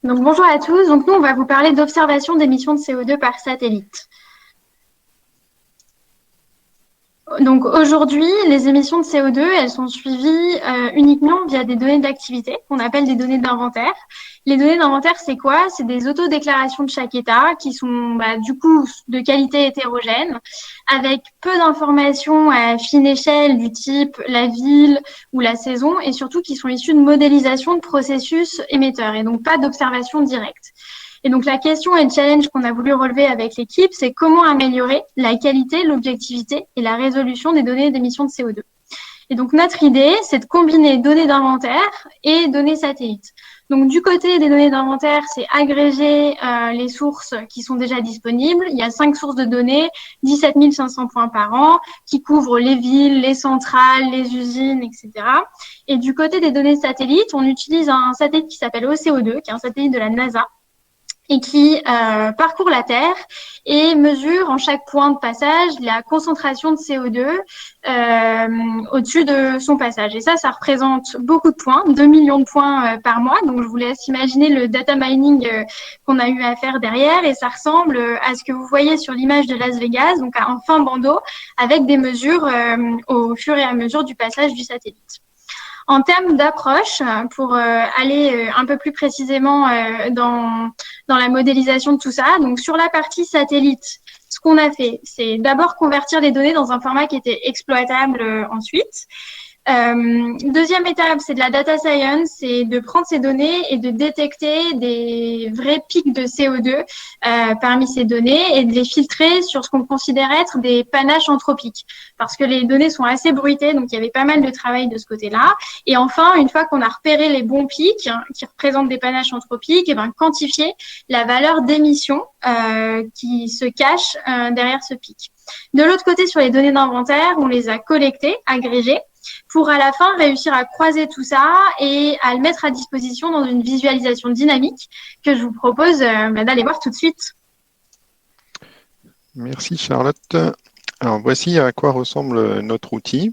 Donc, bonjour à tous. Donc, nous, on va vous parler d'observation d'émissions de CO2 par satellite. Donc, aujourd'hui, les émissions de CO2, elles sont suivies uniquement via des données d'activité qu'on appelle des données d'inventaire. Les données d'inventaire, c'est quoi? C'est des autodéclarations de chaque État qui sont du coup de qualité hétérogène, avec peu d'informations à fine échelle du type la ville ou la saison, et surtout qui sont issues de modélisation de processus émetteurs et donc pas d'observation directe. Et donc, la question et le challenge qu'on a voulu relever avec l'équipe, c'est comment améliorer la qualité, l'objectivité et la résolution des données d'émissions de CO2. Et donc, notre idée, c'est de combiner données d'inventaire et données satellites. Donc, du côté des données d'inventaire, c'est agréger les sources qui sont déjà disponibles. Il y a 5 sources de données, 17 500 points par an, qui couvrent les villes, les centrales, les usines, etc. Et du côté des données satellites, on utilise un satellite qui s'appelle OCO2, qui est un satellite de la NASA, et qui parcourt la Terre et mesure en chaque point de passage la concentration de CO2 au-dessus de son passage. Et ça représente beaucoup de points, 2 millions de points par mois. Donc, je vous laisse imaginer le data mining qu'on a eu à faire derrière. Et ça ressemble à ce que vous voyez sur l'image de Las Vegas, donc à un fin bandeau, avec des mesures au fur et à mesure du passage du satellite. En termes d'approche, pour aller un peu plus précisément dans la modélisation de tout ça, donc sur la partie satellite, ce qu'on a fait, c'est d'abord convertir les données dans un format qui était exploitable ensuite. Deuxième étape, c'est de la data science, c'est de prendre ces données et de détecter des vrais pics de CO2 parmi ces données et de les filtrer sur ce qu'on considère être des panaches anthropiques, parce que les données sont assez bruitées, donc il y avait pas mal de travail de ce côté-là. Et enfin, une fois qu'on a repéré les bons pics qui représentent des panaches anthropiques, et quantifier la valeur d'émission qui se cache derrière ce pic. De l'autre côté, sur les données d'inventaire, on les a collectées, agrégées, pour à la fin réussir à croiser tout ça et à le mettre à disposition dans une visualisation dynamique que je vous propose d'aller voir tout de suite. Merci Charlotte. Alors voici à quoi ressemble notre outil.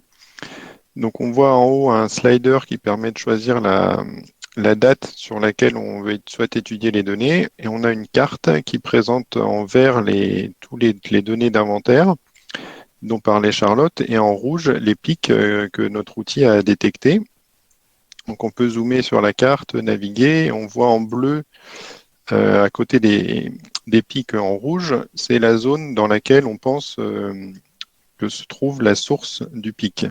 Donc on voit en haut un slider qui permet de choisir la date sur laquelle on souhaite étudier les données et on a une carte qui présente en vert toutes les données d'inventaire dont parlait Charlotte et en rouge les pics que notre outil a détectés. Donc on peut zoomer sur la carte, naviguer, on voit en bleu à côté des pics en rouge, c'est la zone dans laquelle on pense que se trouve la source du pic.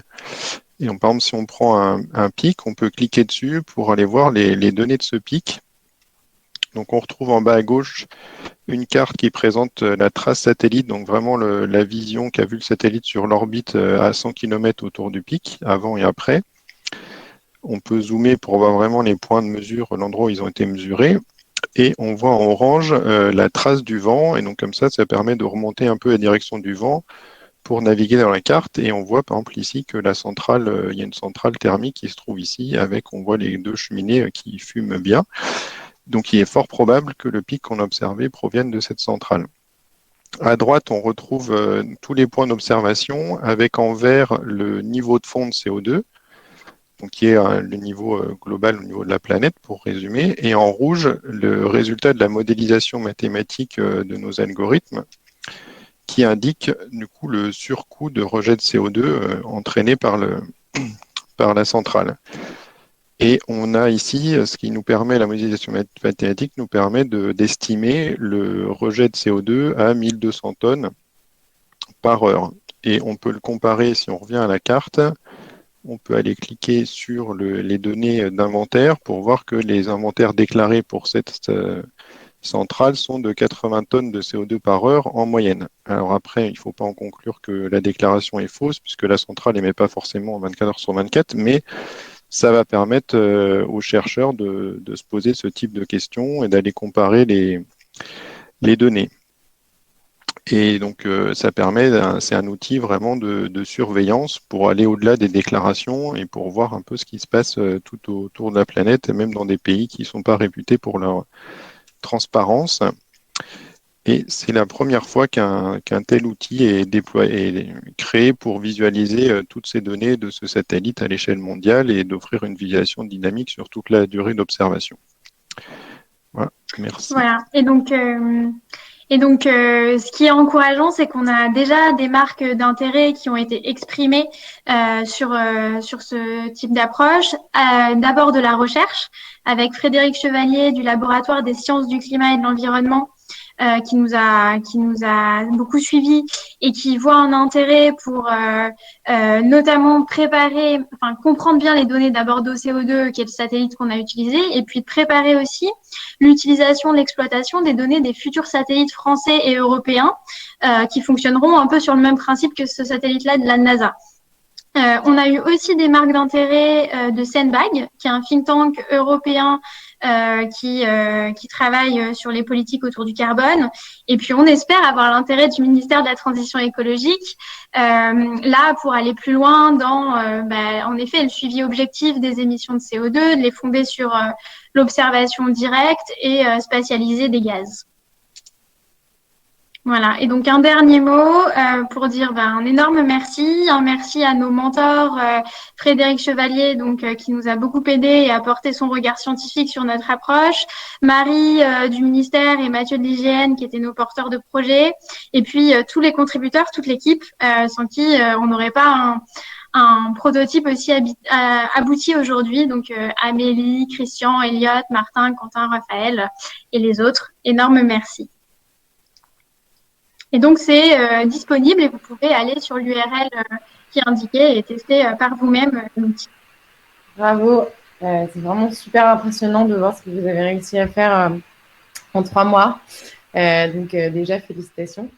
Et donc, par exemple, si on prend un pic, on peut cliquer dessus pour aller voir les données de ce pic. Donc on retrouve en bas à gauche une carte qui présente la trace satellite, donc vraiment la vision qu'a vu le satellite sur l'orbite à 100 km autour du pic, avant et après. On peut zoomer pour voir vraiment les points de mesure, l'endroit où ils ont été mesurés. Et on voit en orange la trace du vent. Et donc comme ça permet de remonter un peu la direction du vent pour naviguer dans la carte. Et on voit par exemple ici que la centrale, il y a une centrale thermique qui se trouve ici, avec on voit les deux cheminées qui fument bien. Donc il est fort probable que le pic qu'on a observé provienne de cette centrale. À droite, on retrouve tous les points d'observation avec en vert le niveau de fond de CO2, donc qui est le niveau global au niveau de la planète, pour résumer, et en rouge, le résultat de la modélisation mathématique de nos algorithmes, qui indique du coup le surcoût de rejet de CO2 entraîné par la centrale. Et on a ici, ce qui nous permet, la modélisation mathématique nous permet d'estimer le rejet de CO2 à 1200 tonnes par heure. Et on peut le comparer, si on revient à la carte, on peut aller cliquer sur les données d'inventaire pour voir que les inventaires déclarés pour cette centrale sont de 80 tonnes de CO2 par heure en moyenne. Alors après, il ne faut pas en conclure que la déclaration est fausse, puisque la centrale n'émet pas forcément 24 heures sur 24, mais ça va permettre aux chercheurs de se poser ce type de questions et d'aller comparer les données. Et donc, ça permet, c'est un outil vraiment de surveillance pour aller au-delà des déclarations et pour voir un peu ce qui se passe tout autour de la planète, et même dans des pays qui ne sont pas réputés pour leur transparence. Et c'est la première fois qu'un tel outil est déployé, est créé pour visualiser toutes ces données de ce satellite à l'échelle mondiale et d'offrir une visualisation dynamique sur toute la durée d'observation. Voilà. Merci. Voilà. Ce qui est encourageant, c'est qu'on a déjà des marques d'intérêt qui ont été exprimées sur ce type d'approche. D'abord de la recherche, avec Frédéric Chevalier du laboratoire des sciences du climat et de l'environnement, qui nous a beaucoup suivis et qui voit un intérêt pour notamment comprendre bien les données d'abord d'eau CO2, qui est le satellite qu'on a utilisé, et puis de préparer aussi l'utilisation, l'exploitation des données des futurs satellites français et européens qui fonctionneront un peu sur le même principe que ce satellite-là de la NASA. On a eu aussi des marques d'intérêt de Sandbag, qui est un think tank européen qui travaille sur les politiques autour du carbone. Et puis, on espère avoir l'intérêt du ministère de la Transition écologique, là, pour aller plus loin dans, en effet, le suivi objectif des émissions de CO2, de les fonder sur l'observation directe et spatialisée des gaz. Voilà. Et donc, un dernier mot pour dire un énorme merci. Un merci à nos mentors, Frédéric Chevalier, qui nous a beaucoup aidé et apporté son regard scientifique sur notre approche. Marie du ministère et Mathieu de l'IGN, qui étaient nos porteurs de projet. Et puis, tous les contributeurs, toute l'équipe, sans qui on n'aurait pas un prototype aussi abouti aujourd'hui. Donc, Amélie, Christian, Elliot, Martin, Quentin, Raphaël et les autres. Énorme merci. Et donc, c'est disponible et vous pouvez aller sur l'URL qui est indiquée et tester par vous-même l'outil. Bravo. C'est vraiment super impressionnant de voir ce que vous avez réussi à faire en 3 mois. Donc, déjà, félicitations.